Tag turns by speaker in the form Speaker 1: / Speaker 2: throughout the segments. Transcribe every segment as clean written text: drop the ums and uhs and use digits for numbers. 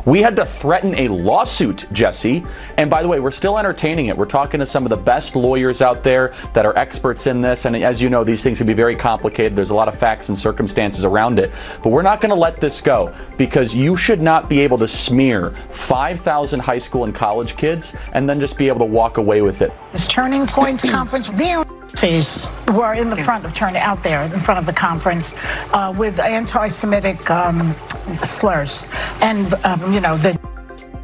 Speaker 1: We had to threaten a lawsuit, Jesse. And by the way, we're still entertaining it. We're talking to some of the best lawyers out there that are experts in this. And as you know, these things can be very complicated. There's a lot of facts and circumstances around it. But we're not going to let this go, because you should not be able to smear 5,000 high school and college kids and then just be able to walk away with it.
Speaker 2: This Turning Point conference, were in the front of out there in front of the conference with anti-Semitic slurs, and the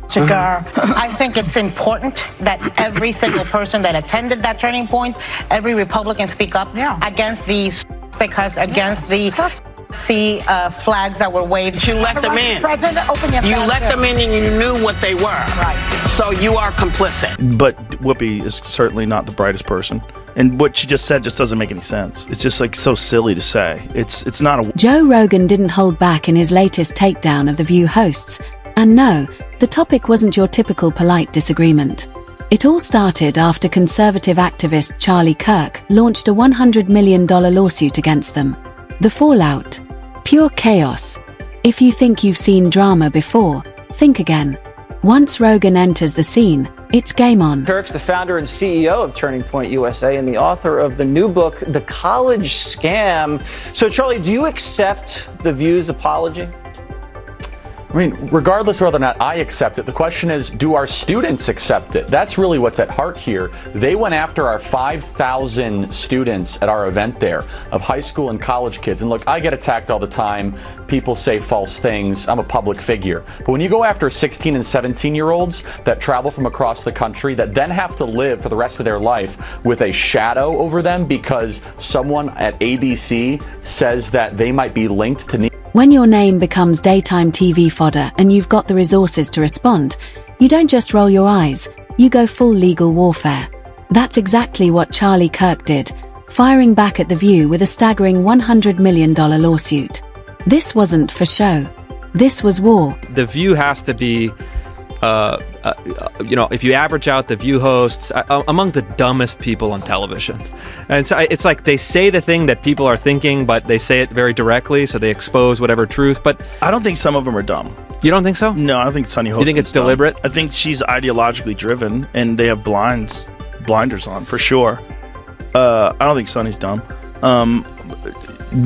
Speaker 2: cigar.
Speaker 3: I think it's important that every single person that attended that Turning Point, every Republican speak up against these against the flags that were waved.
Speaker 4: You let them in.
Speaker 2: President, open your
Speaker 4: You let them in and you knew what they were.
Speaker 2: Right.
Speaker 4: So you are complicit.
Speaker 5: But Whoopi is certainly not the brightest person. And what she just said just doesn't make any sense. It's just like so silly to say. It's not a...
Speaker 6: Joe Rogan didn't hold back in his latest takedown of The View hosts. And no, the topic wasn't your typical polite disagreement. It all started after conservative activist Charlie Kirk launched a $100 million lawsuit against them. The fallout? Pure chaos. If you think you've seen drama before, think again. Once Rogan enters the scene, it's game on.
Speaker 7: Kirk's the founder and CEO of Turning Point USA and the author of the new book, The College Scam. So, Charlie, do you accept The View's apology?
Speaker 1: I mean, regardless of whether or not I accept it, the question is, do our students accept it? That's really what's at heart here. They went after our 5,000 students at our event there of high school and college kids. And look, I get attacked all the time. People say false things. I'm a public figure. But when you go after 16 and 17-year-olds that travel from across the country that then have to live for the rest of their life with a shadow over them because someone at ABC says that they might be linked to...
Speaker 6: When your name becomes daytime TV fodder and you've got the resources to respond, you don't just roll your eyes, you go full legal warfare. That's exactly what Charlie Kirk did, firing back at The View with a staggering $100 million lawsuit. This wasn't for show. This was war.
Speaker 8: The View has to be, if you average out The View hosts, among the dumbest people on television. And so it's like they say the thing that people are thinking, but they say it very directly, so they expose whatever truth. But
Speaker 5: I don't think some of them are dumb.
Speaker 8: You don't think so?
Speaker 5: No, I don't think Sunny Hostin's
Speaker 8: You think it's deliberate?
Speaker 5: I think she's ideologically driven, and they have blinders on, for sure. I don't think Sunny's dumb.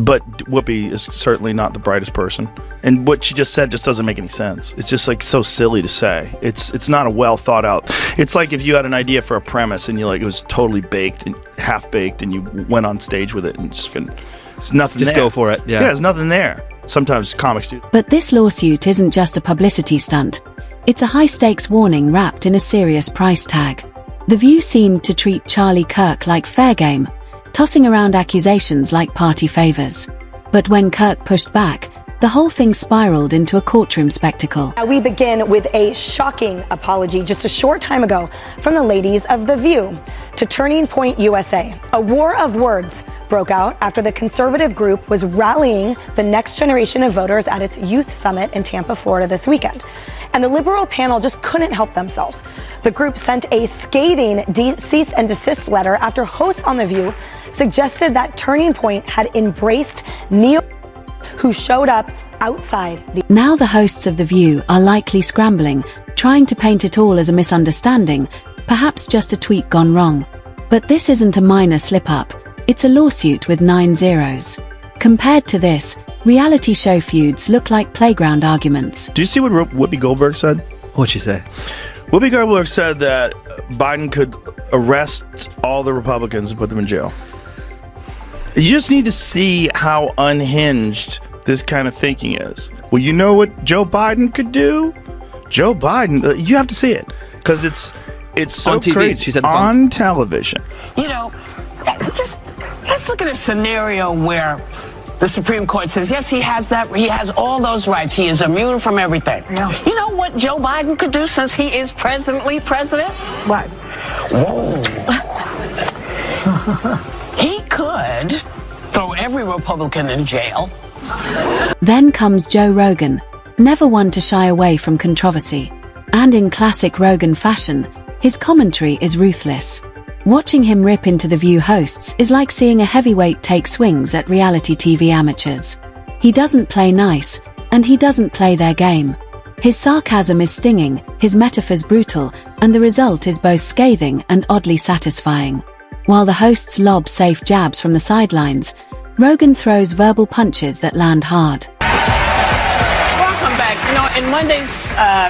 Speaker 5: But Whoopi is certainly not the brightest person. And what she just said just doesn't make any sense. It's just like so silly to say. It's not a well thought out. It's like if you had an idea for a premise and it was totally baked and half baked and you went on stage with it and it's nothing
Speaker 8: just
Speaker 5: there.
Speaker 8: Go for it. Yeah,
Speaker 5: there's nothing there. Sometimes comics do.
Speaker 6: But this lawsuit isn't just a publicity stunt. It's a high-stakes warning wrapped in a serious price tag. The View seemed to treat Charlie Kirk like fair game, tossing around accusations like party favors. But when Kirk pushed back, the whole thing spiraled into a courtroom spectacle.
Speaker 9: Now we begin with a shocking apology just a short time ago from the ladies of The View to Turning Point USA. A war of words broke out after the conservative group was rallying the next generation of voters at its youth summit in Tampa, Florida this weekend. And the liberal panel just couldn't help themselves. The group sent a scathing cease and desist letter after hosts on The View suggested that Turning Point had embraced who showed up outside the...
Speaker 6: Now the hosts of The View are likely scrambling, trying to paint it all as a misunderstanding, perhaps just a tweet gone wrong. But this isn't a minor slip-up, it's a lawsuit with 9 zeros. Compared to this, reality show feuds look like playground arguments.
Speaker 5: Do you see what Whoopi Goldberg said?
Speaker 8: What'd she say?
Speaker 5: Whoopi Goldberg said that Biden could arrest all the Republicans and put them in jail. You just need to see how unhinged this kind of thinking is. Well, you know what Joe Biden could do? Joe Biden, you have to see it because it's so
Speaker 8: on TV.
Speaker 5: crazy.
Speaker 8: She said
Speaker 5: on television.
Speaker 4: Let's look at a scenario where the Supreme Court says, yes, he has all those rights. He is immune from everything.
Speaker 2: Yeah.
Speaker 4: You know what Joe Biden could do since he is presently president?
Speaker 2: What?
Speaker 4: Whoa. He could throw every Republican in jail.
Speaker 6: Then comes Joe Rogan, never one to shy away from controversy. And in classic Rogan fashion, his commentary is ruthless. Watching him rip into The View hosts is like seeing a heavyweight take swings at reality TV amateurs. He doesn't play nice, and he doesn't play their game. His sarcasm is stinging, his metaphors brutal, and the result is both scathing and oddly satisfying. While the hosts lob safe jabs from the sidelines, Rogan throws verbal punches that land hard.
Speaker 4: Welcome back. You know, in Monday's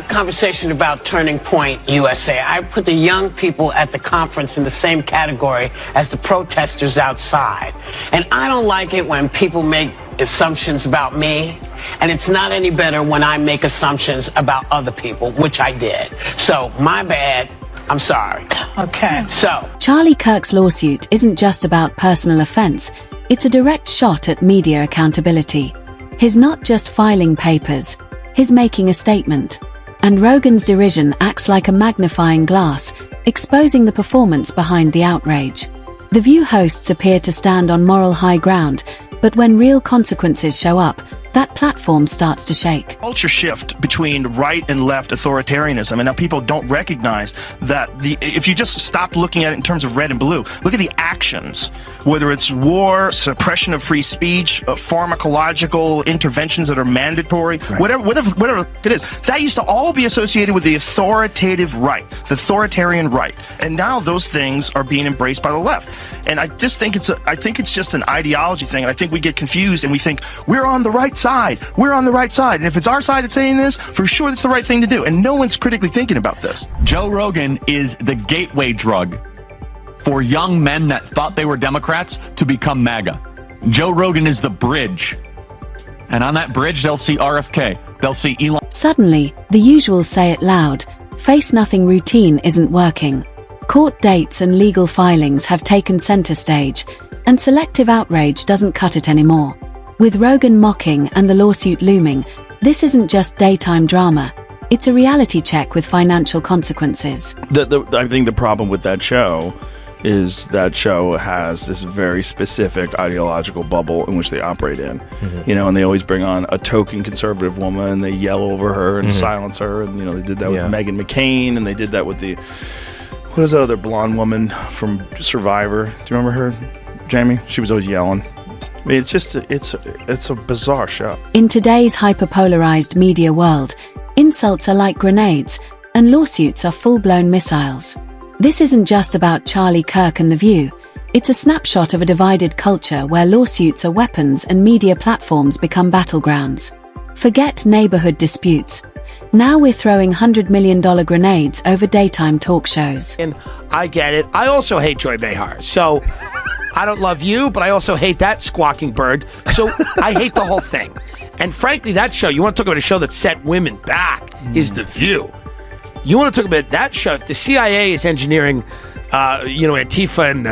Speaker 4: conversation about Turning Point USA, I put the young people at the conference in the same category as the protesters outside. And I don't like it when people make assumptions about me, and it's not any better when I make assumptions about other people, which I did. So, my bad. I'm sorry.
Speaker 2: Okay.
Speaker 4: So,
Speaker 6: Charlie Kirk's lawsuit isn't just about personal offense, it's a direct shot at media accountability. He's not just filing papers, he's making a statement. And Rogan's derision acts like a magnifying glass, exposing the performance behind the outrage. The View hosts appear to stand on moral high ground, but when real consequences show up, that platform starts to shake.
Speaker 5: Culture shift between right and left authoritarianism, and now people don't recognize that if you just stop looking at it in terms of red and blue, look at the actions, whether it's war, suppression of free speech, pharmacological interventions that are mandatory, whatever it is, that used to all be associated with the authoritative right, the authoritarian right, and now those things are being embraced by the left. And I just think it's just an ideology thing, and I think we get confused and we think we're on the right side. We're on the right side. And if it's our side that's saying this, for sure that's the right thing to do. And no one's critically thinking about this.
Speaker 1: Joe Rogan is the gateway drug for young men that thought they were Democrats to become MAGA. Joe Rogan is the bridge. And on that bridge, they'll see RFK. They'll see Elon.
Speaker 6: Suddenly, the usual say it loud, face nothing routine isn't working. Court dates and legal filings have taken center stage, and selective outrage doesn't cut it anymore. With Rogan mocking and the lawsuit looming, this isn't just daytime drama. It's a reality check with financial consequences.
Speaker 5: I think the problem with that show is that show has this very specific ideological bubble in which they operate in. You know, and they always bring on a token conservative woman, and they yell over her and silence her. And, you know, they did that with Meghan McCain, and they did that with what is that other blonde woman from Survivor? Do you remember her, Jamie? She was always yelling. I mean, it's a bizarre show.
Speaker 6: In today's hyperpolarized media world, insults are like grenades, and lawsuits are full-blown missiles. This isn't just about Charlie Kirk and The View. It's a snapshot of a divided culture where lawsuits are weapons and media platforms become battlegrounds. Forget neighborhood disputes. Now we're throwing $100 million grenades over daytime talk shows.
Speaker 10: And I get it. I also hate Joy Behar. So I don't love you, but I also hate that squawking bird. So I hate the whole thing. And frankly, that show, you want to talk about a show that set women back, is The View. You want to talk about that show. If the CIA is engineering, Antifa and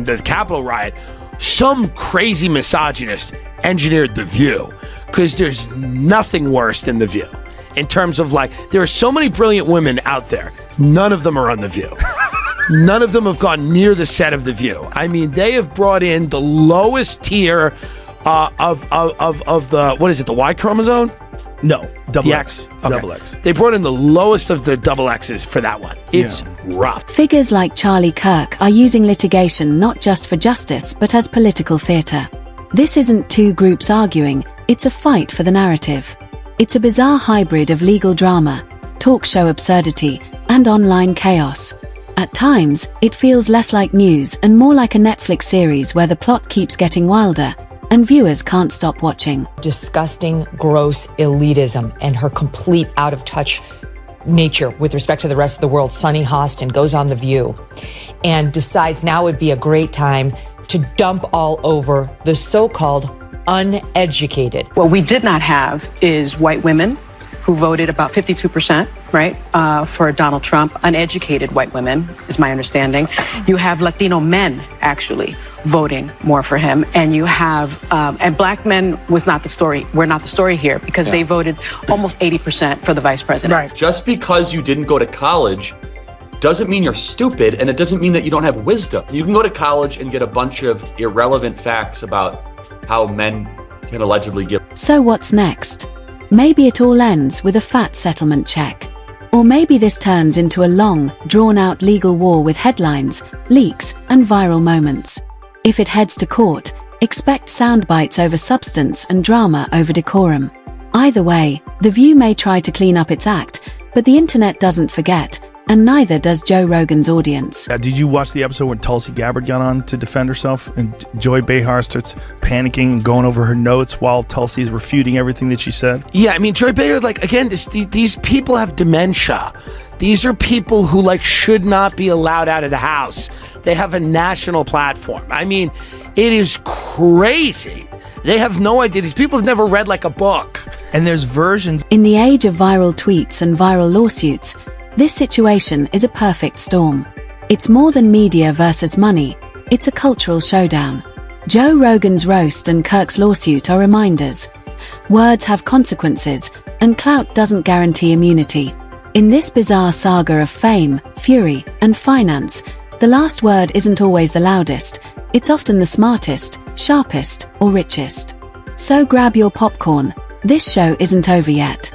Speaker 10: the Capitol riot, some crazy misogynist engineered The View, because there's nothing worse than The View. In terms of, like, there are so many brilliant women out there. None of them are on The View. None of them have gone near the set of The View. I mean, they have brought in the lowest tier of the, what is it, the Y chromosome?
Speaker 5: No, double
Speaker 10: X.
Speaker 5: Okay. Double X.
Speaker 10: They brought in the lowest of the double X's for that one. It's rough.
Speaker 6: Figures like Charlie Kirk are using litigation not just for justice but as political theater. This isn't two groups arguing, it's a fight for the narrative. It's a bizarre hybrid of legal drama, talk show absurdity, and online chaos. At times, it feels less like news and more like a Netflix series where the plot keeps getting wilder, and viewers can't stop watching.
Speaker 11: Disgusting, gross elitism and her complete out-of-touch nature with respect to the rest of the world. Sunny Hostin goes on The View and decides now would be a great time to dump all over the so-called uneducated.
Speaker 12: What we did not have is white women who voted about 52%, right, for Donald Trump. Uneducated white women, is my understanding. You have Latino men, actually, voting more for him. And you have, and black men was not the story. We're not the story here, because they voted almost 80% for the vice president.
Speaker 2: Right.
Speaker 1: Just because you didn't go to college doesn't mean you're stupid, and it doesn't mean that you don't have wisdom. You can go to college and get a bunch of irrelevant facts about how men can allegedly give.
Speaker 6: So what's next? Maybe it all ends with a fat settlement check. Or maybe this turns into a long, drawn-out legal war with headlines, leaks, and viral moments. If it heads to court, expect sound bites over substance and drama over decorum. Either way, The View may try to clean up its act, but the internet doesn't forget, and neither does Joe Rogan's audience.
Speaker 5: Did you watch the episode when Tulsi Gabbard got on to defend herself and Joy Behar starts panicking and going over her notes while Tulsi is refuting everything that she said?
Speaker 10: Yeah, I mean, Joy Behar, like, again, these people have dementia. These are people who, like, should not be allowed out of the house. They have a national platform. I mean, it is crazy. They have no idea. These people have never read, like, a book.
Speaker 5: And there's versions.
Speaker 6: In the age of viral tweets and viral lawsuits, this situation is a perfect storm. It's more than media versus money. It's a cultural showdown. Joe Rogan's roast and Kirk's lawsuit are reminders. Words have consequences, and clout doesn't guarantee immunity. In this bizarre saga of fame, fury, and finance, the last word isn't always the loudest. It's often the smartest, sharpest, or richest. So grab your popcorn. This show isn't over yet.